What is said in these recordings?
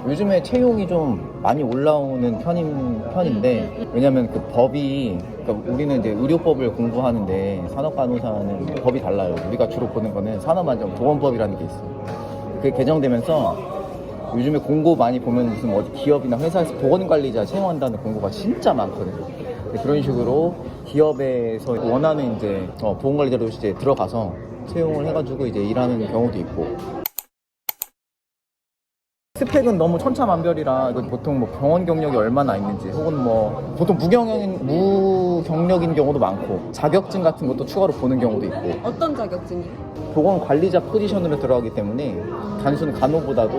요즘에 채용이 좀 많이 올라오는 편인데 왜냐면 그 법이 그러니까 우리는 이제 의료법을 공부하는데 산업간호사는 법이 달라요. 우리가 주로 보는 거는 산업안전보건법이라는 게 있어요. 그게 개정되면서 요즘에 공고 많이 보면 무슨 어디 기업이나 회사에서 보건관리자 채용한다는 공고가 진짜 많거든요. 그런 식으로 기업에서 원하는 이제 보건관리자로 이제 들어가서 채용을 해가지고 이제 일하는 경우도 있고. 스펙은 너무 천차만별이라 보통 뭐 병원 경력이 얼마나 있는지 혹은 뭐 보통 무경력인 경우도 많고 자격증 같은 것도 추가로 보는 경우도 있고. 어떤 자격증이요? 보건관리자 포지션으로 들어가기 때문에 단순 간호보다도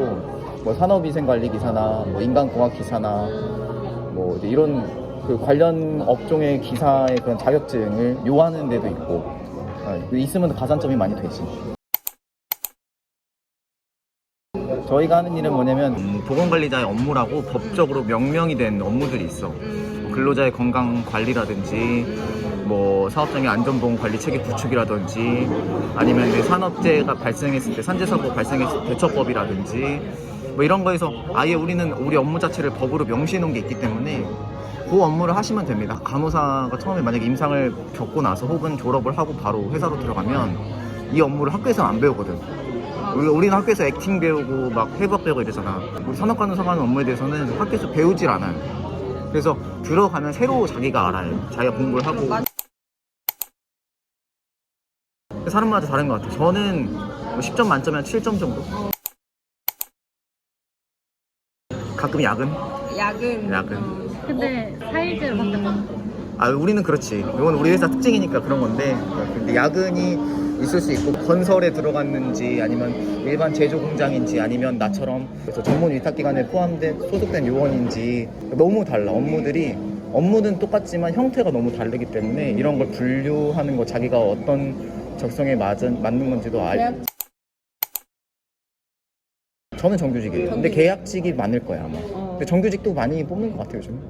뭐 산업위생관리기사나 뭐 인간공학기사나 뭐 이제 이런 그 관련 업종의 기사의 그런 자격증을 요하는 데도 있고 있으면 가산점이 많이 되지. 저희가 하는 일은 뭐냐면 보건관리자의 업무라고 법적으로 명명이 된 업무들이 있어. 근로자의 건강 관리라든지 뭐 사업장의 안전보건 관리 체계 구축이라든지 아니면 이제 산업재해가 발생했을 때 산재사고 발생했을 때 대처법이라든지 뭐 이런 거에서 아예 우리는 우리 업무 자체를 법으로 명시해 놓은 게 있기 때문에 그 업무를 하시면 됩니다. 간호사가 처음에 만약에 임상을 겪고 나서 혹은 졸업을 하고 바로 회사로 들어가면 이 업무를 학교에서는 안 배우거든. 우리는 학교에서 액팅 배우고 막 해부학 배우고 이러잖아. 우리 산업간호사가 하는 업무에 대해서는 학교에서 배우질 않아요. 그래서 들어가면 새로 자기가 알아요. 자기가 공부를 하고. 사람마다 다른 것 같아요. 저는 10점 만점에 한 7점 정도? 가끔 야근? 야근. 근데 4일째로 바뀌었거든. 우리는 그렇지. 이건 우리 회사 특징이니까 그런 건데 근데 야근이 있을 수 있고 건설에 들어갔는지 아니면 일반 제조 공장인지 아니면 나처럼 그래서 전문 위탁기관에 포함된 소속된 요원인지 너무 달라. 업무는 똑같지만 형태가 너무 다르기 때문에 이런 걸 분류하는 거 자기가 어떤 적성에 맞는 건지도 알고. 저는 정규직이에요. 근데 계약직이 많을 거야 아마. 근데 정규직도 많이 뽑는 것 같아요 요즘.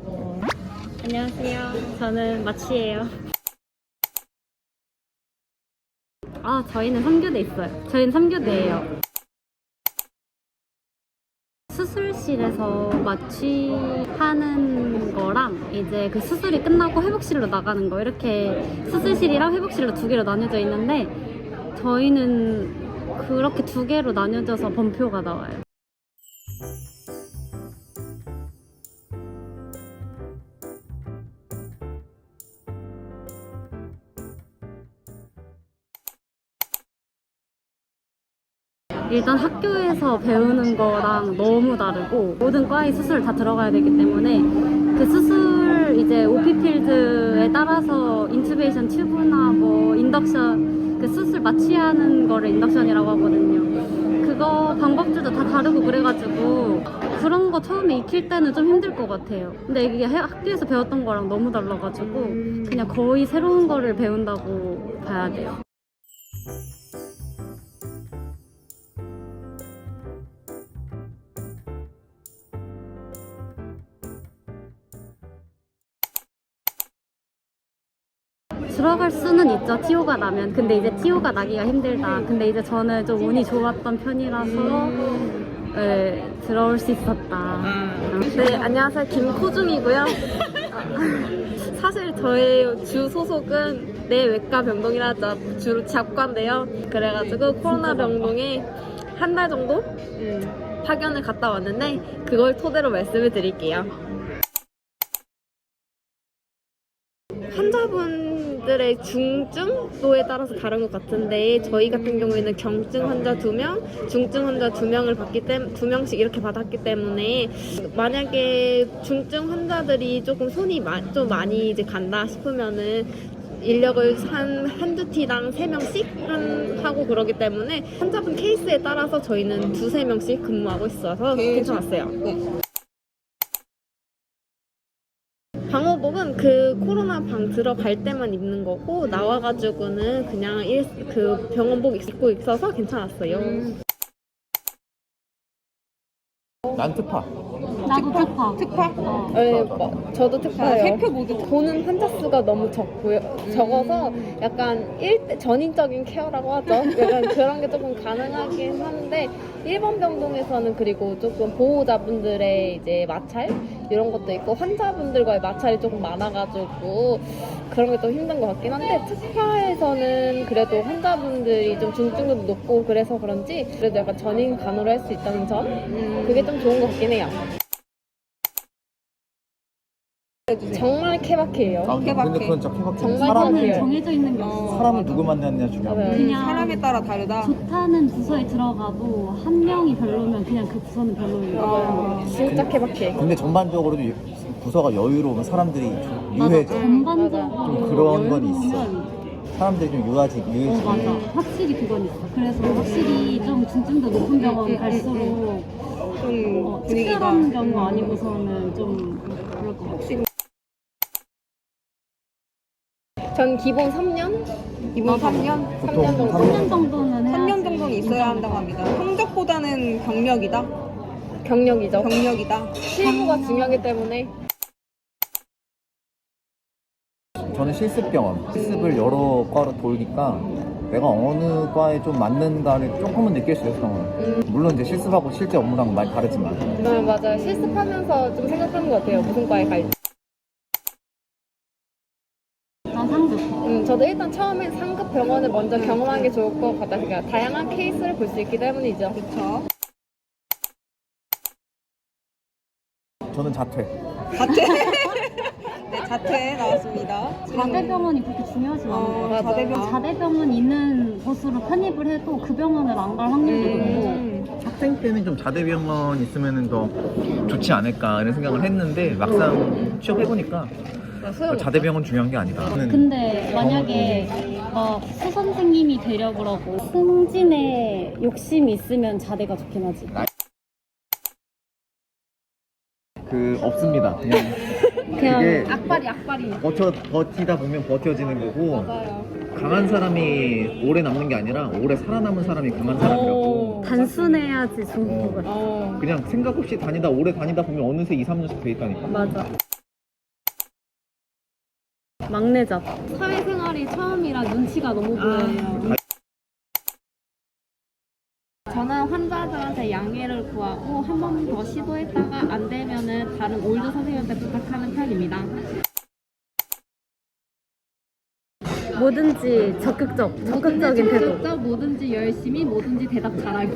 안녕하세요. 저는 마치예요. 저희는 3교대 있어요. 저희는 3교대예요. 수술실에서 마취하는 거랑 이제 그 수술이 끝나고 회복실로 나가는 거 이렇게 수술실이랑 회복실로 두 개로 나뉘어져 있는데 저희는 그렇게 두 개로 나뉘어져서 번표가 나와요. 일단 학교에서 배우는 거랑 너무 다르고 모든 과의 수술 다 들어가야 되기 때문에 그 수술 이제 OP필드에 따라서 인투베이션 튜브나 뭐 인덕션 그 수술 마취하는 거를 인덕션이라고 하거든요. 그거 방법들도 다 다르고 그래가지고 그런 거 처음에 익힐 때는 좀 힘들 것 같아요. 근데 이게 학교에서 배웠던 거랑 너무 달라가지고 그냥 거의 새로운 거를 배운다고 봐야 돼요. 들어갈 수는 있죠. TO가 나면. 근데 이제 TO가 나기가 힘들다. 근데 이제 저는 좀 운이 좋았던 편이라서 들어올 수 있었다. 네, 안녕하세요. 김코중이고요. 사실 저의 주 소속은 내외과 병동이라서 주로 잡과인데요. 그래가지고 코로나 병동에 한 달 정도 파견을 갔다 왔는데 그걸 토대로 말씀을 드릴게요. 환자분들의 중증도에 따라서 다른 것 같은데 저희 같은 경우에는 경증 환자 2명, 중증 환자 2명을 받기 때문에 2명씩 이렇게 받았기 때문에 만약에 중증 환자들이 조금 손이 좀 많이 이제 간다 싶으면은 인력을 한두 티당 3명씩 하고 그러기 때문에 환자분 케이스에 따라서 저희는 2-3명씩 근무하고 있어서 괜찮았어요. 네. 방호복은 그 코로나 방 들어갈 때만 입는 거고 나와가지고는 그냥 그 병원복 입고 있어서 괜찮았어요. 난 특파. 나도 특파. 특파? 네, 저도 특파예요. 세표 모두 보는 환자 수가 너무 적어서 약간 전인적인 케어라고 하죠. 약간 그런 게 조금 가능하긴 한데 일반 병동에서는 그리고 조금 보호자분들의 이제 마찰 이런 것도 있고 환자분들과의 마찰이 조금 많아가지고 그런 게 좀 힘든 것 같긴 한데 특파에서는 그래도 환자분들이 좀 중증도도 높고 그래서 그런지 그래도 약간 전인 간호를 할 수 있다는 점 그게 좀 좋은 것 같긴 해요. 정말 케바케예요. 근데 그건 진짜 케바케. 정말 사람을 케바케예요. 정해져 있는 게 없어. 사람을 누구 만났냐 중요한 맞아요. 거. 그냥 사람에 따라 다르다. 좋다는 부서에 들어가도 한 명이 별로면 그냥 그 부서는 별로인 거야. 진짜 케바케. 근데 전반적으로도 부서가 여유로우면 사람들이 맞아. 유해져. 전반적으로 좀 그런 건 있어. 여유로우면 사람들이 좀 유해지고. 맞아. 확실히 그건 있어. 그래서 확실히 좀 중증도 높은 병원 갈수록 좀 분위기가 특별한 경우 아니고서는 좀 그럴 것 같아. 전 기본 3년? 이번 3년? 보통 3년 정도. 3년 정도는 해야 3년 정도는 있어야 한다고 합니다. 성적보다는 경력이다. 경력이죠. 경력이다. 실무가 중요하기 때문에 저는 실습병원, 실습을 여러 과로 돌니까 내가 어느 과에 좀 맞는가를 조금은 느낄 수 있어요. 물론 이제 실습하고 실제 업무랑 많이 다르지만. 네, 맞아요. 실습하면서 좀 생각하는 것 같아요. 무슨 과에 갈지. 난 상급. 저도 일단 처음엔 상급 병원을 먼저 경험하는 게 좋을 것 같아요. 그러니까 다양한 케이스를 볼 수 있기 때문이죠. 그렇죠. 저는 자퇴. 네, 자퇴 나왔습니다. 자대병원이 그렇게 중요하진 않은 것 같아. 자대병원. 자대병원 있는 곳으로 편입을 해도 그 병원을 안 갈 확률도 높고 학생 때는 좀 자대병원 있으면 더 좋지 않을까 이런 생각을 했는데 막상 취업해보니까 자대병원 중요한 게 아니다. 근데 만약에 막 수선생님이 되려 그러고 승진에 욕심이 있으면 자대가 좋긴 하지. 없습니다. 그냥 그게 악발이. 버티다 보면 버텨지는 거고 맞아요. 강한 사람이 오래 남는 게 아니라 오래 살아남은 사람이 강한 사람이라고. 단순해야지 좋은 것 같아. 그냥 생각 없이 오래 다니다 보면 어느새 2, 3년씩 돼 있다니까. 맞아. 막내잡. 사회생활이 처음이라 눈치가 너무 보여요. 저는 환자들한테 양해를 구하고 한 번 더 시도했다가 안 되면은 다른 올드 선생님한테 부탁하는 편입니다. 뭐든지 적극적인 태도. 뭐든지 열심히 뭐든지 대답 잘하기.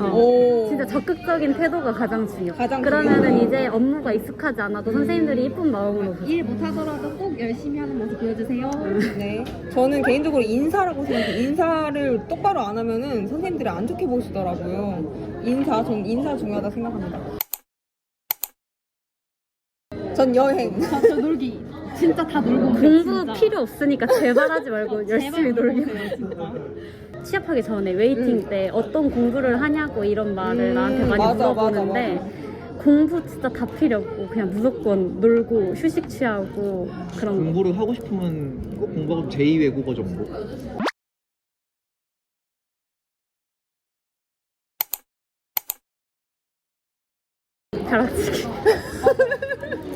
진짜 적극적인 태도가 가장 중요. 가장 그러면은 이제 업무가 익숙하지 않아도 선생님들이 이쁜 마음으로 보죠. 일 못하더라도 꼭 열심히 하는 모습 보여주세요. 네. 저는 개인적으로 인사라고 생각해요. 인사를 똑바로 안 하면은 선생님들이 안 좋게 보시더라고요. 전 인사 중요하다 생각합니다. 전 여행. 저 놀기. 진짜 다 놀고 공부 필요 없으니까 제발 하지 말고 열심히 놀기. 취업하기 전에 웨이팅 때 어떤 공부를 하냐고 이런 말을 나한테 많이 맞아, 물어보는데 공부 진짜 다 필요 없고 그냥 무조건 놀고 휴식 취하고 그런 거. 공부를 하고 싶으면 꼭 공부하고 제2외국어 정도. 벼락치기.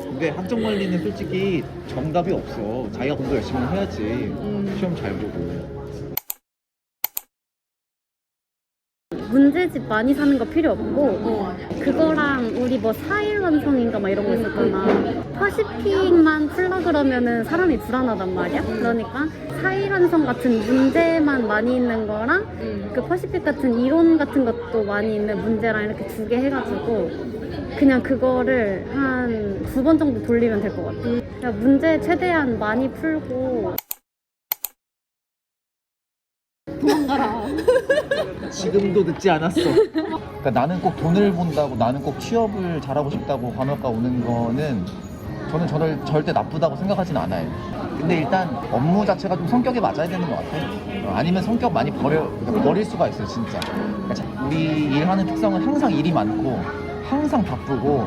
근데 학점 관리는 솔직히 정답이 없어. 자기가 공부 열심히 해야지. 시험 잘 보고. 문제집 많이 사는 거 필요 없고 그거랑 우리 뭐 4일 완성인가 막 이런 거 있었잖아. 퍼시픽만 풀라 그러면은 사람이 불안하단 말이야. 그러니까 4일 완성 같은 문제만 많이 있는 거랑 그 퍼시픽 같은 이론 같은 것도 많이 있는 문제랑 이렇게 두 개 해가지고 그냥 그거를 한 2번 정도 돌리면 될 것 같아. 그냥 문제 최대한 많이 풀고 도망가라. 지금도 늦지 않았어. 그러니까 나는 꼭 돈을 본다고, 나는 꼭 취업을 잘하고 싶다고 간호학과 오는 거는 저는 절대 나쁘다고 생각하지는 않아요. 근데 일단 업무 자체가 좀 성격에 맞아야 되는 것 같아. 아니면 성격 많이 버릴 수가 있어요, 진짜. 그러니까 우리 일하는 특성은 항상 일이 많고 항상 바쁘고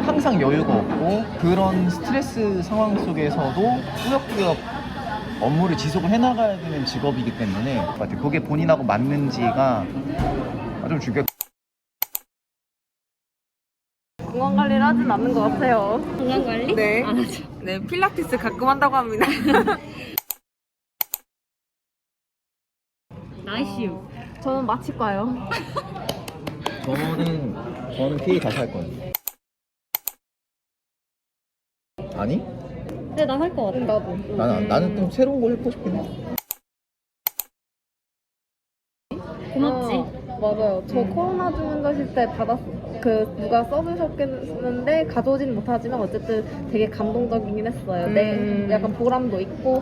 항상 여유가 없고 그런 스트레스 상황 속에서도 꾸역꾸역 업무를 지속을 해나가야 되는 직업이기 때문에 그게 본인하고 맞는지가 좀 중요해. 건강 관리를 하진 않는 것 같아요. 건강 관리? 네. 안 하죠. 네, 필라테스 가끔 한다고 합니다. 나이슈. 저는 마취과요. 저는 PA 다시 할 거예요. 아니? 근데 나 할 것 같아. 나도. 나는 좀 새로운 걸 해보고 싶긴 해. 고맙지. 맞아요. 저 코로나 중환자실 때 누가 써주셨겠는데 가져오지는 못하지만 어쨌든 되게 감동적이긴 했어요. 네, 약간 보람도 있고.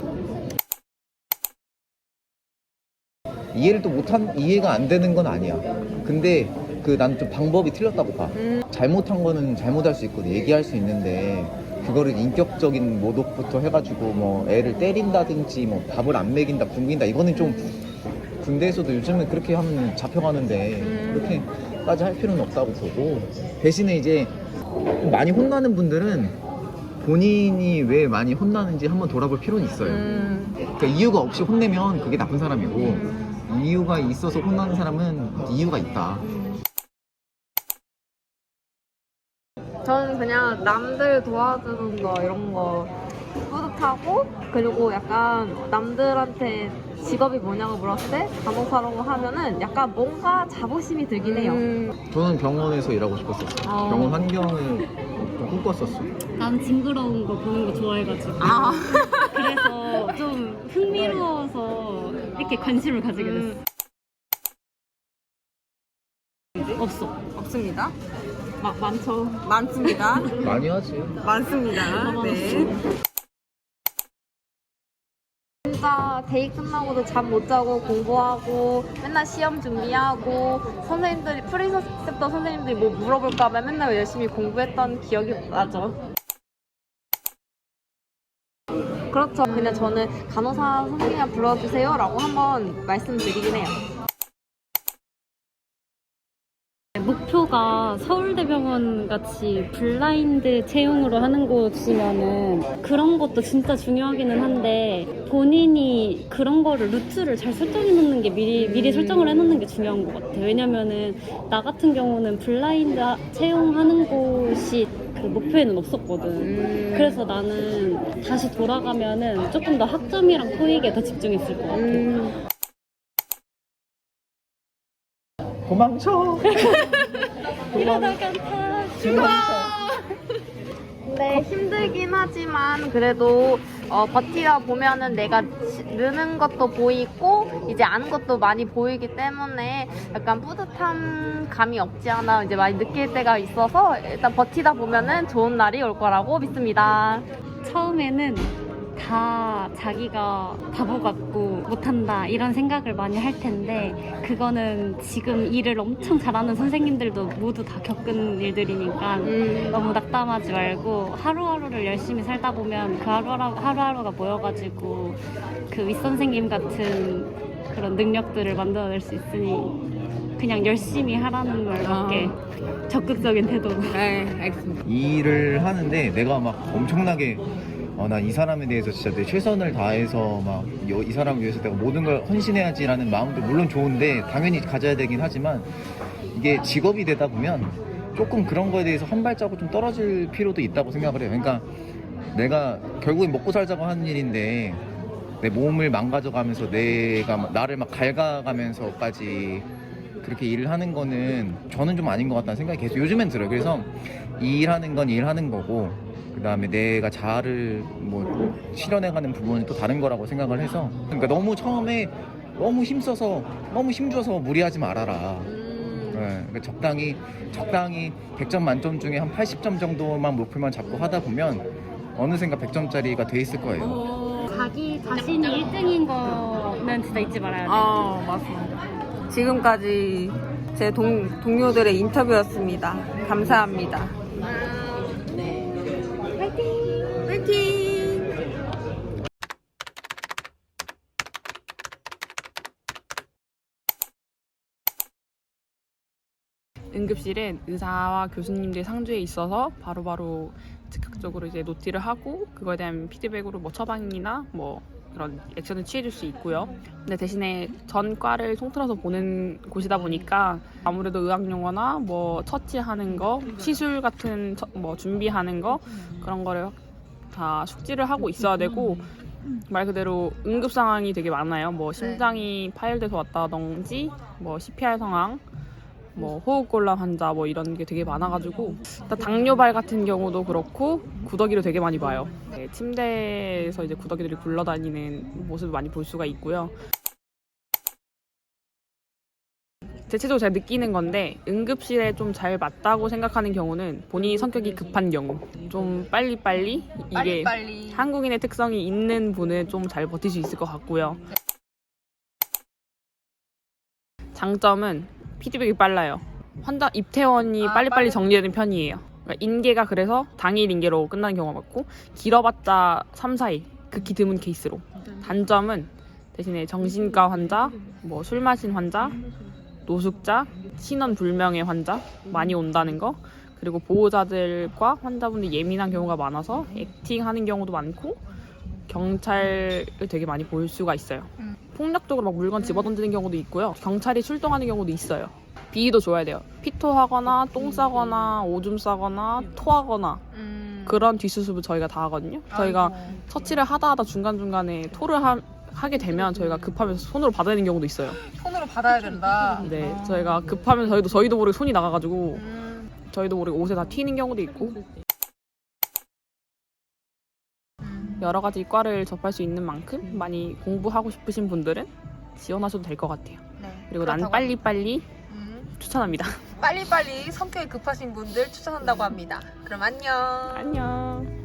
이해가 안 되는 건 아니야. 근데 나는 좀 방법이 틀렸다고 봐. 잘못한 거는 잘못할 수 있거든. 얘기할 수 있는데 그거를 인격적인 모독부터 해가지고 뭐 애를 때린다든지 뭐 밥을 안 먹인다, 굶긴다 이거는 좀 군대에서도 요즘은 그렇게 하면 잡혀가는데 그렇게까지 할 필요는 없다고 보고 대신에 이제 많이 혼나는 분들은 본인이 왜 많이 혼나는지 한번 돌아볼 필요는 있어요. 그러니까 이유가 없이 혼내면 그게 나쁜 사람이고 이유가 있어서 혼나는 사람은 이유가 있다. 저는 그냥 남들 도와주는 거 이런 거 뿌듯하고, 그리고 약간 남들한테 직업이 뭐냐고 물었을 때 간호사라고 하면은 약간 뭔가 자부심이 들긴 해요. 저는 병원에서 일하고 싶었어요. 병원 환경을 좀 꿈꿨었어. 난 징그러운 거 보는 거 좋아해가지고. 그래서 좀 흥미로워서 이렇게 관심을 가지게 됐어. 없어. 없습니다. 많죠. 많습니다. 많이 하지. 많습니다. 네. 진짜 데이 끝나고도 잠 못 자고 공부하고 맨날 시험 준비하고 선생님들이 프리셉터 선생님들이 뭐 물어볼까 봐 맨날 열심히 공부했던 기억이 나죠. 그렇죠. 그냥 저는 간호사 선생님이랑 불러주세요 라고 한번 말씀드리긴 해요. 목표가 서울대병원 같이 블라인드 채용으로 하는 곳이면은 그런 것도 진짜 중요하기는 한데 본인이 그런 거를 루트를 잘 설정해 놓는 게 미리 설정을 해 놓는 게 중요한 것 같아요. 왜냐면은 나 같은 경우는 블라인드 채용하는 곳이 그 목표에는 없었거든. 그래서 나는 다시 돌아가면은 조금 더 학점이랑 토익에 더 집중했을 것 같아. 도망쳐. 근데 힘들긴 하지만 그래도 버티다 보면은 내가 느는 것도 보이고 이제 아는 것도 많이 보이기 때문에 약간 뿌듯한 감이 없지 않아 이제 많이 느낄 때가 있어서 일단 버티다 보면은 좋은 날이 올 거라고 믿습니다. 처음에는 다 자기가 바보 같고 못한다 이런 생각을 많이 할 텐데 그거는 지금 일을 엄청 잘하는 선생님들도 모두 다 겪은 일들이니까 너무 낙담하지 말고 하루하루를 열심히 살다 보면 그 하루하루가 모여가지고 그 윗선생님 같은 그런 능력들을 만들어낼 수 있으니 그냥 열심히 하라는 말밖에 적극적인 태도로. 네, 알겠습니다. 일을 하는데 내가 막 엄청나게 나 이 사람에 대해서 진짜 내 최선을 다해서 막 이 사람을 위해서 내가 모든 걸 헌신해야지라는 마음도 물론 좋은데 당연히 가져야 되긴 하지만 이게 직업이 되다 보면 조금 그런 거에 대해서 한 발자국 좀 떨어질 필요도 있다고 생각을 해요. 그러니까 내가 결국엔 먹고 살자고 하는 일인데 내 몸을 망가져가면서 나를 막 갉아가면서까지 그렇게 일을 하는 거는 저는 좀 아닌 것 같다는 생각이 계속 요즘엔 들어요. 그래서 일하는 건 일하는 거고 그 다음에 내가 자아를 뭐 실현해가는 부분은 또 다른 거라고 생각을 해서 그러니까 너무 처음에 너무 힘줘서 무리하지 말아라. 네, 그러니까 적당히 100점 만점 중에 한 80점 정도만 목표만 잡고 하다 보면 어느샌가 100점짜리가 돼 있을 거예요. 자기 자신이 1등인 거는 진짜 잊지 말아야 돼. 맞습니다. 지금까지 제 동료들의 인터뷰였습니다. 감사합니다. 화이팅! 응급실은 의사와 교수님들 상주에 있어서 바로바로 즉각적으로 이제 노티를 하고 그거에 대한 피드백으로 뭐 처방이나 뭐 그런 액션을 취해줄 수 있고요. 근데 대신에 전 과를 통틀어서 보는 곳이다 보니까 아무래도 의학용어나 뭐 처치하는 거, 시술 같은 뭐 준비하는 거 그런 거를 다 숙지를 하고 있어야 되고 말 그대로 응급 상황이 되게 많아요. 뭐 심장이 파열돼서 왔다든지 뭐 CPR 상황, 뭐 호흡곤란 환자 뭐 이런 게 되게 많아가지고 일단 당뇨발 같은 경우도 그렇고 구더기를 되게 많이 봐요. 네, 침대에서 이제 구더기들이 굴러다니는 모습을 많이 볼 수가 있고요. 대체적으로 제가 느끼는 건데 응급실에 좀 잘 맞다고 생각하는 경우는 본인이 성격이 급한 경우, 좀 빨리빨리 이게 한국인의 특성이 있는 분은 좀 잘 버틸 수 있을 것 같고요. 장점은 피드백이 빨라요. 환자 입퇴원이 빨리빨리 정리되는 편이에요. 그러니까 인계가 그래서 당일 인계로 끝나는 경우가 많고 길어봤자 3, 4일, 극히 드문 케이스로. 단점은 대신에 정신과 환자, 뭐 술 마신 환자, 노숙자, 신원 불명의 환자 많이 온다는 거, 그리고 보호자들과 환자분들이 예민한 경우가 많아서 액팅하는 경우도 많고 경찰을 되게 많이 볼 수가 있어요. 폭력적으로 막 물건 집어던지는 경우도 있고요. 경찰이 출동하는 경우도 있어요. 비위도 줘야 돼요. 피토하거나 똥 싸거나 오줌 싸거나 토하거나 그런 뒷수습을 저희가 다 하거든요. 저희가 처치를 하다 중간중간에 토를 하게 되면 저희가 급하면 손으로 받아야 되는 경우도 있어요. 손으로 받아야 된다. 네, 저희가 급하면 저희도 모르게 손이 나가가지고 저희도 모르게 옷에 다 튀는 경우도 있고 여러 가지 과를 접할 수 있는 만큼 많이 공부하고 싶으신 분들은 지원하셔도 될 것 같아요. 그리고 난 빨리빨리 추천합니다. 빨리빨리 성격이 급하신 분들 추천한다고 합니다. 그럼 안녕. 안녕.